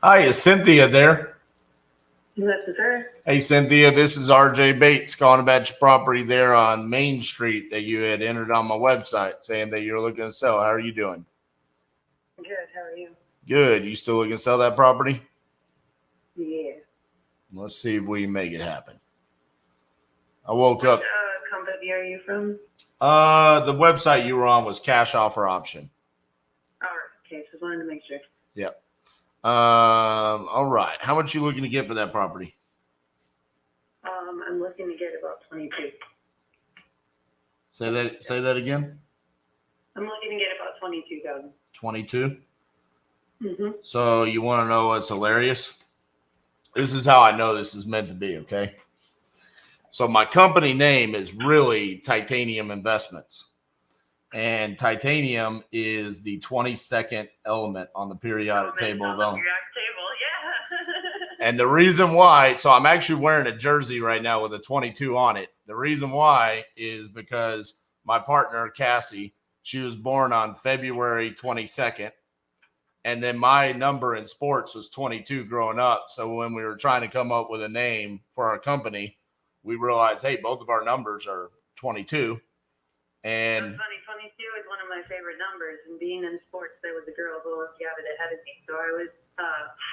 Hi, is Cynthia there? This is her. Hey, Cynthia, this is RJ Bates calling about your property there on Main Street that you had entered on my website saying that you're looking to sell. How are you doing? Good. How are you? Good. You still looking to sell that property? Yeah. Let's see if we can make it happen. I woke up. What company are you from? The website you were on was cash offer option. All right. Okay. Just wanted to make sure. Yep. All right. How much you looking to get for that property? I'm looking to get about 22. Say that again. I'm looking to get about 22,000. 22. Mm-hmm. So you want to know what's hilarious? This is how I know this is meant to be, okay? So my company name is really Titanium Investments. And titanium is the 22nd element on the periodic table of elements. Yeah. And the reason why, so I'm actually wearing a jersey right now with a 22 on it. The reason why is because my partner, Cassie, she was born on February 22nd. And then my number in sports was 22 growing up. So when we were trying to come up with a name for our company, we realized, hey, both of our numbers are 22. And That's funny. 22 is one of my favorite numbers. And being in sports, there was a girl who got it ahead of me. So I was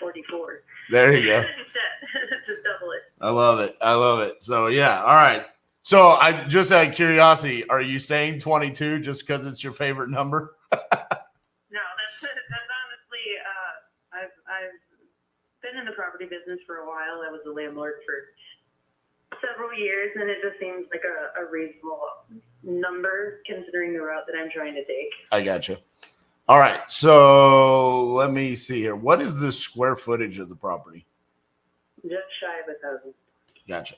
44. There you go. Just double it. I love it. I love it. So, yeah. All right. So I just out of curiosity, are you saying 22 just because it's your favorite number? No, that's honestly, I've been in the property business for a while. I was a landlord for several years, and it just seems like a reasonable number considering the route that I'm trying to take. I got you. All right. So let me see here. What is the square footage of the property? Just shy of 1,000. Gotcha.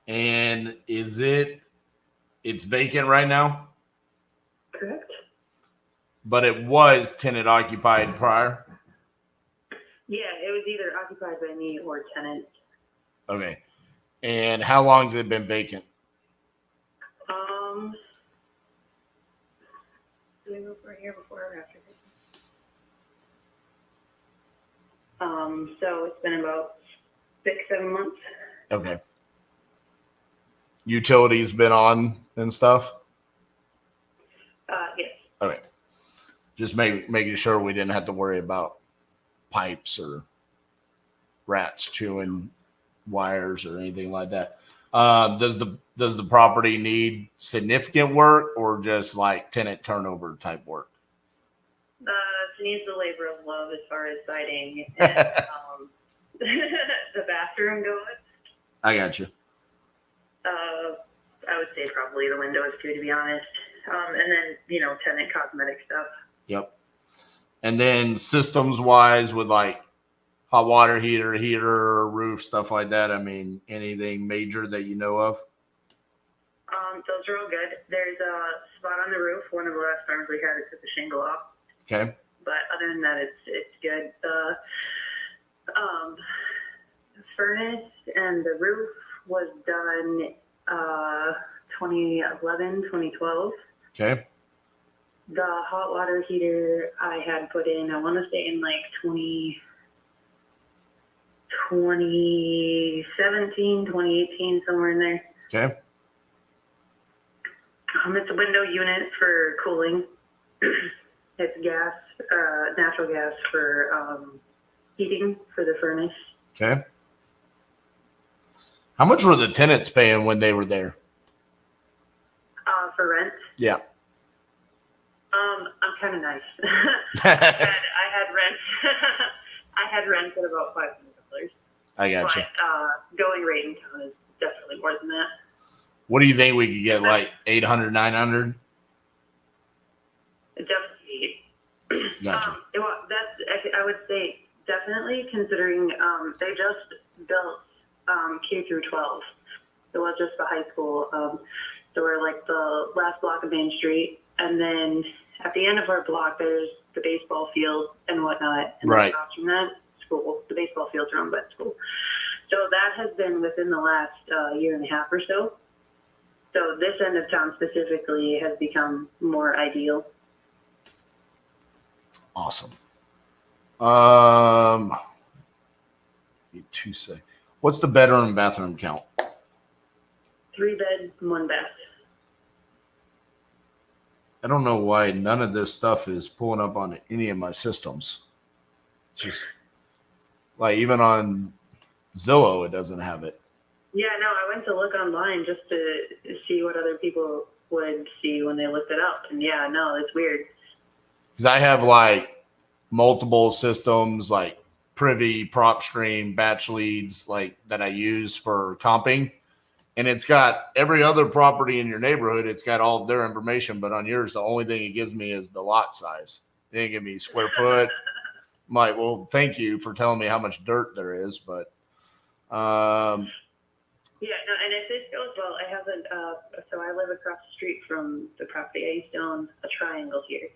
And it's vacant right now? Correct. But it was tenant occupied prior? Yeah, it was either occupied by me or tenant. Okay. And how long has it been vacant? Do we move over here before or after? So it's been about 6-7 months. Okay. Utilities been on and stuff? Yes. Okay. Just making sure we didn't have to worry about pipes or rats chewing wires or anything like that. Does the property need significant work or just like tenant turnover type work? It needs the labor of love as far as siding and the bathroom goes. I got you. I would say probably the windows too, to be honest. And then, tenant cosmetic stuff. Yep. And then systems wise with like hot water heater, roof, stuff like that. I mean, anything major that you know of? Those are all good. There's a spot on the roof. One of the last times we had it took the shingle off. Okay. But other than that, it's good. The furnace and the roof was done 2011, 2012. Okay. The hot water heater I had put in, I want to say in like 2017, 2018, somewhere in there. Okay. It's a window unit for cooling. It's gas, natural gas for heating for the furnace. Okay. How much were the tenants paying when they were there? For rent? Yeah. I'm kind of nice. I had rent. I had rent at about $500. I got you. But going rate in town is definitely more than that. What do you think we could get, like 800, 900? Definitely. Gotcha. I would say definitely, considering they just built K through 12. It was just the high school. So we're like the last block of Main Street, and then at the end of our block, there's the baseball field and whatnot. And right. Across from that, school. The baseball field's run by the school. So that has been within the last year and a half or so. So this end of town specifically has become more ideal. Awesome. What's the bedroom and bathroom count? 3 bed, 1 bath. I don't know why none of this stuff is pulling up on any of my systems. It's just like even on Zillow, it doesn't have it. Yeah, no, I went to look online just to see what other people would see when they looked it up. And yeah, no, it's weird. Because I have like multiple systems like Privy, PropStream, Batch Leads, like that I use for comping. And it's got every other property in your neighborhood. It's got all of their information. But on yours, the only thing it gives me is the lot size. It didn't give me square foot. I'm like, well, thank you for telling me how much dirt there is. But yeah, no, and if this goes well, I have so I live across the street from the property. I used to own a triangle here.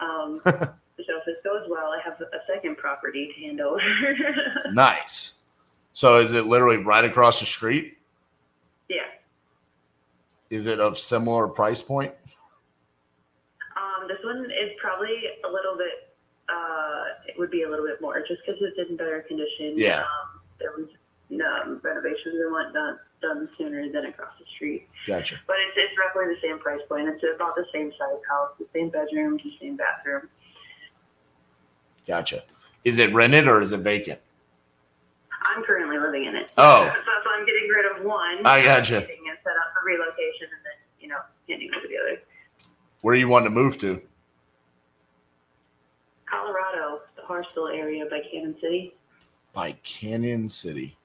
So if this goes well, I have a second property to hand over. Nice. So is it literally right across the street? Yeah. Is it of similar price point? This one is probably a little bit, it would be a little bit more just because it's in better condition. Yeah. There was renovations that weren't done sooner than across the street. Gotcha. But it's roughly the same price point. It's about the same size house, the same bedroom, the same bathroom. Gotcha. Is it rented or is it vacant? I'm currently living in it. Oh. So I'm getting rid of one. I gotcha. Getting it set up for relocation and then, handing over the other. Where you want to move to? Colorado, the Hartsville area by Canyon City. By Canyon City.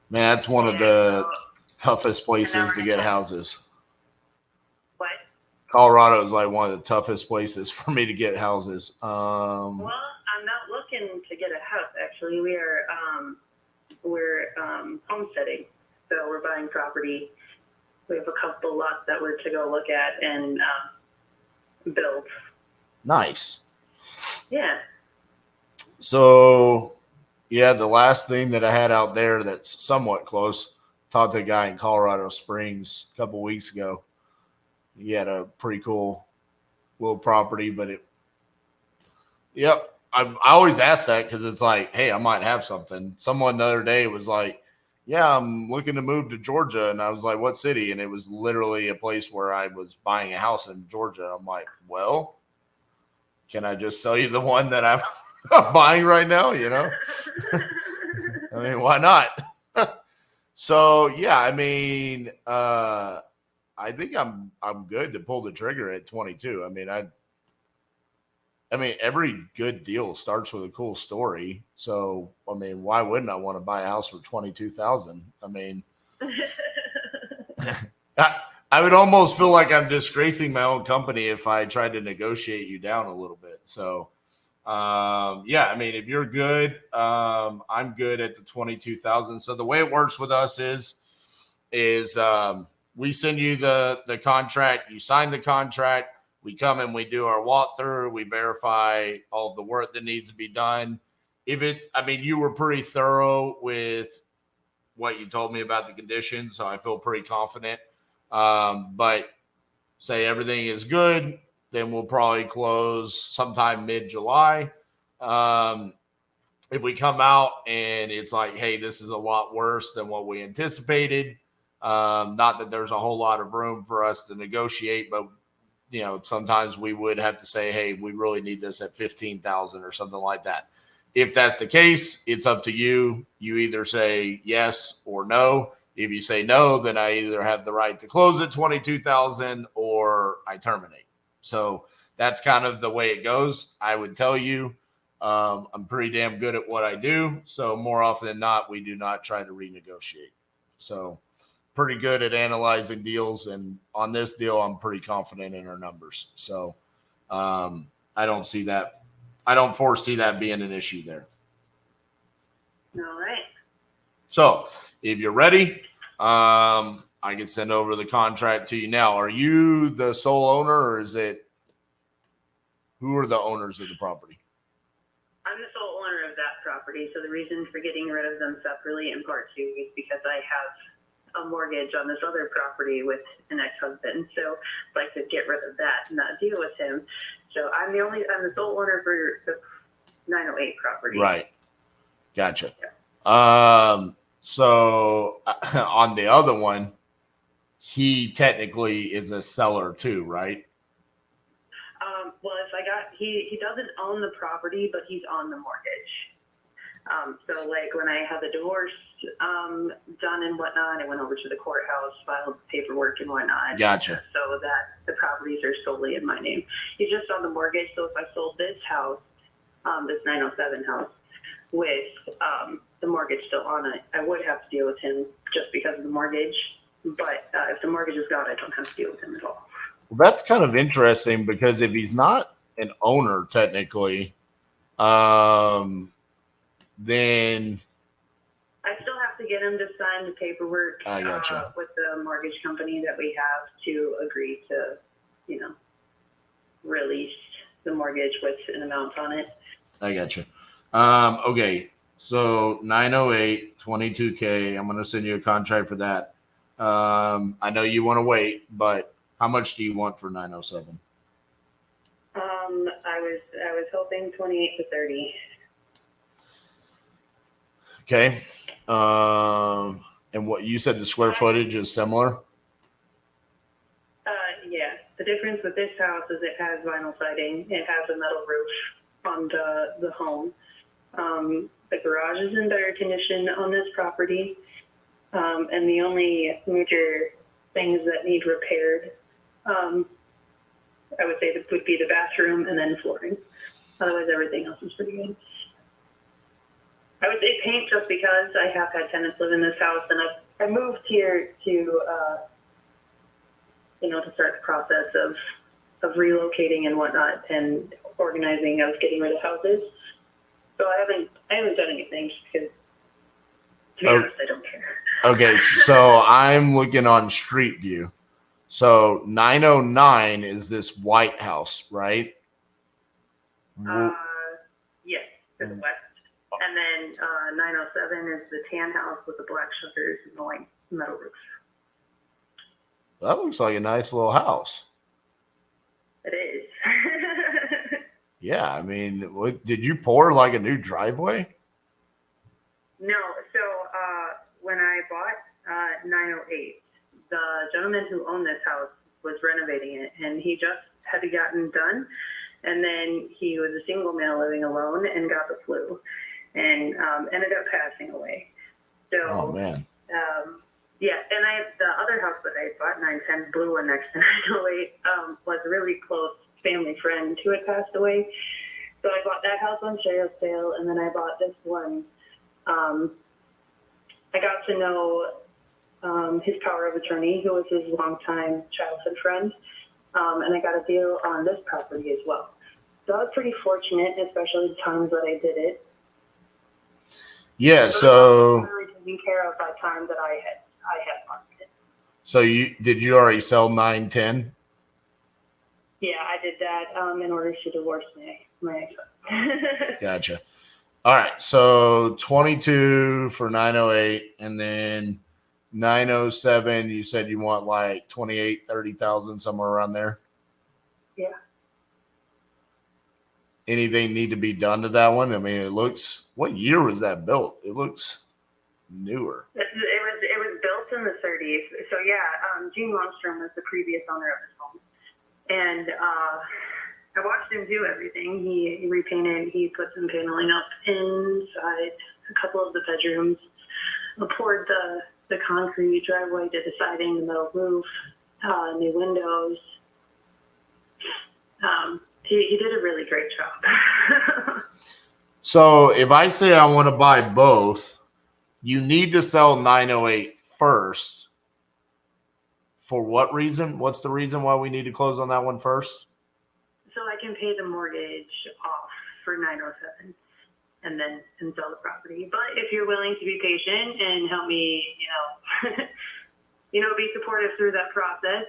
Man, that's one of the toughest places to get houses. What? Colorado is like one of the toughest places for me to get houses. Well, I'm not looking to get a house. Actually, we're homesteading, so we're buying property. We have a couple lots that we're to go look at and build. Nice. Yeah. So, yeah, the last thing that I had out there that's somewhat close, talked to a guy in Colorado Springs a couple weeks ago. He had a pretty cool little property, but I always ask that because it's like, hey, I might have something. Someone the other day was like, yeah, I'm looking to move to Georgia. And I was like, what city? And it was literally a place where I was buying a house in Georgia. I'm like, well, can I just sell you the one that I'm buying right now? I mean, why not? So, yeah, I mean, I think I'm good to pull the trigger at 22. I mean, every good deal starts with a cool story. So, I mean, why wouldn't I want to buy a house for $22,000? I mean, I would almost feel like I'm disgracing my own company if I tried to negotiate you down a little bit. So, yeah, I mean, if you're good, I'm good at the 22,000. So the way it works with us is we send you the contract, you sign the contract. We come and we do our walkthrough. We verify all of the work that needs to be done. You were pretty thorough with what you told me about the conditions, so I feel pretty confident. But say everything is good, then we'll probably close sometime mid-July. If we come out and it's like, hey, this is a lot worse than what we anticipated, not that there's a whole lot of room for us to negotiate, but sometimes we would have to say, hey, we really need this at 15,000 or something like that. If that's the case, it's up to you. You either say yes or no. If you say no, then I either have the right to close at 22,000 or I terminate. So that's kind of the way it goes. I would tell you, I'm pretty damn good at what I do. So more often than not, we do not try to renegotiate. So pretty good at analyzing deals, and on this deal, I'm pretty confident in our numbers. So I don't foresee that being an issue there. All right. So if you're ready, I can send over the contract to you now. Are you the sole owner, or who are the owners of the property? I'm the sole owner of that property. So the reason for getting rid of them separately in part two is because I have a mortgage on this other property with an ex-husband. So I'd like to get rid of that and not deal with him. So I'm the sole owner for the 908 property. Right. Gotcha. So on the other one, he technically is a seller too, right? Well, he doesn't own the property, but he's on the mortgage. So like when I had the divorce done and whatnot, I went over to the courthouse, filed paperwork and whatnot. Gotcha. So that the properties are solely in my name. He's just on the mortgage. So if I sold this house, this 907 house, with the mortgage still on it, I would have to deal with him just because of the mortgage. But if the mortgage is gone, I don't have to deal with him at all. Well, that's kind of interesting because if he's not an owner technically, then I still have to get him to sign the paperwork I gotcha. With the mortgage company that we have to agree to, release the mortgage with an amount on it. I gotcha. Okay, so 908, 22K. I'm going to send you a contract for that. I know you want to wait, but how much do you want for 907? I was hoping 28 to 30. Okay. And what you said the square footage is similar? Yeah. The difference with this house is it has vinyl siding. It has a metal roof on the home. The garage is in better condition on this property. And the only major things that need repaired, I would say that would be the bathroom and then flooring. Otherwise, everything else is pretty good. I would say paint just because I have had tenants live in this house, and I moved here to to start the process of relocating and whatnot and organizing of getting rid of houses. So I haven't done anything just because, to be honest, I don't care. Okay, so I'm looking on Street View. So 909 is this White House, right? Yes, to the west. And then 907 is the tan house with the black shutters and the white metal roof. That looks like a nice little house. It is. Yeah, I mean, did you pour like a new driveway? No, so when I bought 908, the gentleman who owned this house was renovating it, and he just had gotten done, and then he was a single male living alone and got the flu, and ended up passing away. So, oh man. Yeah, and the other house that I bought, 910, blue one next to 908, was a really close family friend who had passed away. So I bought that house on share sale, and then I bought this one. I got to know his power of attorney, who was his longtime childhood friend, and I got a deal on this property as well. So I was pretty fortunate, especially the times that I did it. Yeah, so really taken care of by time that I had marketed. So did you already sell 910? Yeah, I did that in order to divorce my ex. Gotcha. All right, so 22 for 908, and then 907, you said you want like 28, 30,000, somewhere around there? Yeah. Anything need to be done to that one? I mean, it looks, what year was that built? It looks newer. It was built in the 30s. So yeah, Gene Longstrom was the previous owner of this home. And I watched him do everything. He repainted, he put some paneling up inside a couple of the bedrooms, poured the concrete driveway, did the siding, the metal roof, new windows. He did a really great job. So if I say I want to buy both, you need to sell 908 first. For what reason? What's the reason why we need to close on that one first? So I can pay the mortgage off for 907 and sell the property. But if you're willing to be patient and help me, be supportive through that process,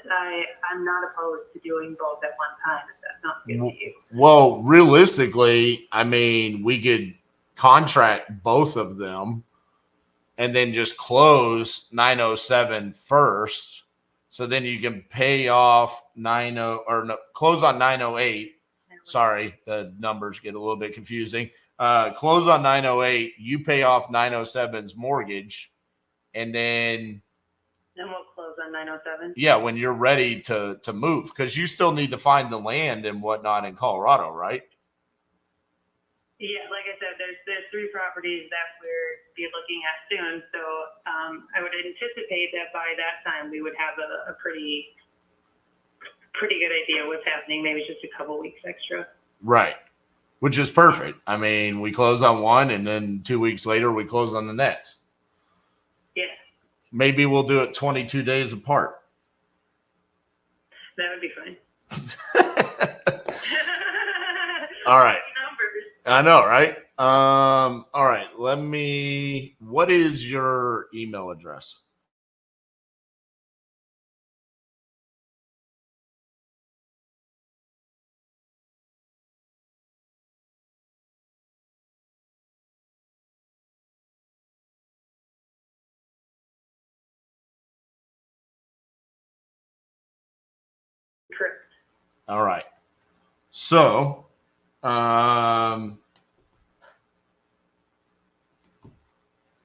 I'm not opposed to doing both at one time if that sounds good to you. Well, realistically, I mean, we could contract both of them and then just close 907 first. So then you can pay off close on 908 sorry, the numbers get a little bit confusing. Close on 908, you pay off 907's mortgage, and then we'll close on 907. Yeah, when you're ready to move, because you still need to find the land and whatnot in Colorado, right? Yeah, like I said, there's 3 properties that we're be looking at soon. So I would anticipate that by that time we would have a pretty good idea what's happening. Maybe just a couple weeks extra. Right, which is perfect. I mean, we close on one, and then 2 weeks later we close on the next. Yeah. Maybe we'll do it 22 days apart. That would be fine. All right. I know, right? All right. What is your email address? Correct. All right. So,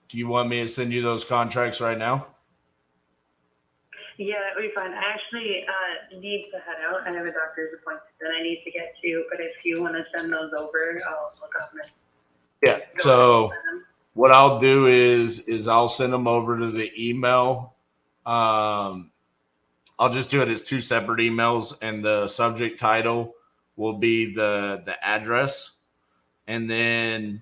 do you want me to send you those contracts right now? Yeah, that would be fine. I actually need to head out. I have a doctor's appointment that I need to get to, but if you want to send those over, I'll look up them. Yeah. So what I'll do is I'll send them over to the email. I'll just do it as 2 separate emails, and the subject title will be the address, and then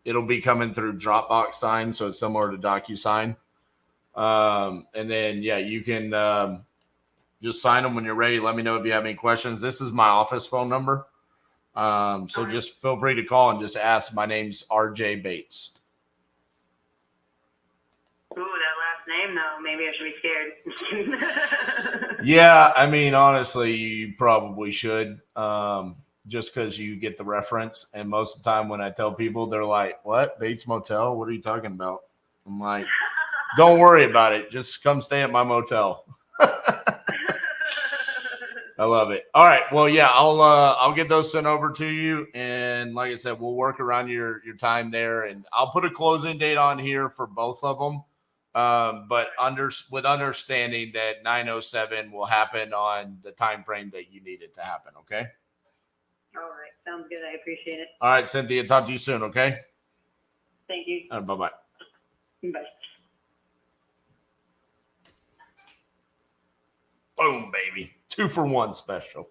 it'll be coming through Dropbox sign, so it's similar to DocuSign. And then you can just sign them when you're ready. Let me know if you have any questions. This is my office phone number. So just feel free to call and just ask. My name's RJ Bates. Ooh, that last name though, maybe I should be scared. Yeah, I mean, honestly, you probably should. Just because you get the reference. And most of the time when I tell people, they're like, what? Bates Motel? What are you talking about? I'm like, don't worry about it. Just come stay at my motel. I love it. All right. Well, yeah, I'll get those sent over to you. And like I said, we'll work around your time there. And I'll put a closing date on here for both of them. But with understanding that 907 will happen on the time frame that you need it to happen. Okay. All right. Sounds good. I appreciate it. All right, Cynthia. Talk to you soon. Okay. Thank you. All right, bye-bye. Bye. Boom, baby. 2-for-1 special.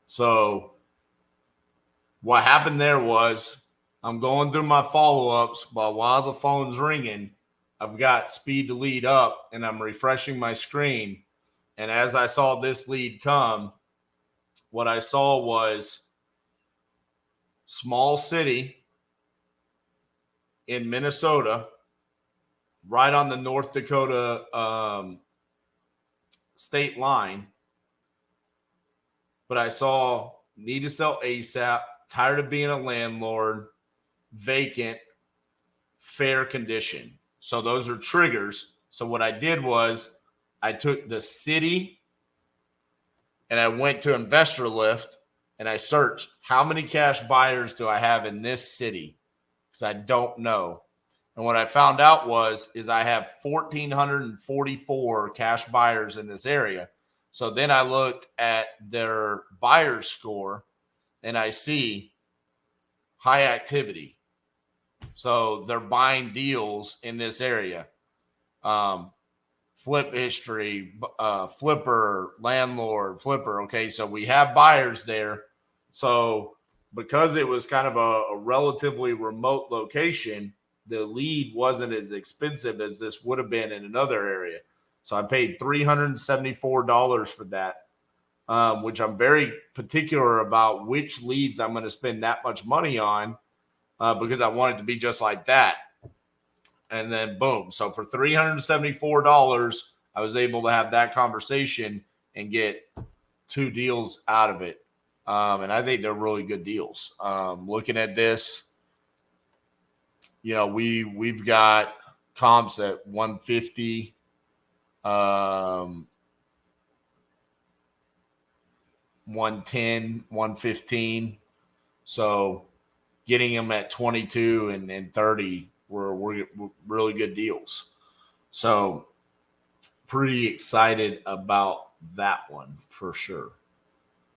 So what happened there was I'm going through my follow-ups, but while the phone's ringing, I've got speed to lead up, and I'm refreshing my screen. And as I saw this lead come, what I saw was small city in Minnesota, right on the North Dakota state line. But I saw need to sell ASAP, tired of being a landlord, vacant, fair condition. So those are triggers. So what I did was I took the city and I went to Investor Lift and I searched how many cash buyers do I have in this city, because I don't know. And what I found out is I have 1,444 cash buyers in this area. So then I looked at their buyer score and I see high activity. So they're buying deals in this area. Flip history, flipper, landlord, flipper. Okay, so we have buyers there. So because it was kind of a relatively remote location, the lead wasn't as expensive as this would have been in another area. So I paid $374 for that, which I'm very particular about which leads I'm going to spend that much money on, because I want it to be just like that. And then boom. So for $374, I was able to have that conversation and get 2 deals out of it. And I think they're really good deals. Looking at this, we've got comps at 150, 110, 115. So getting them at 22 and 30 were really good deals. So pretty excited about that one for sure.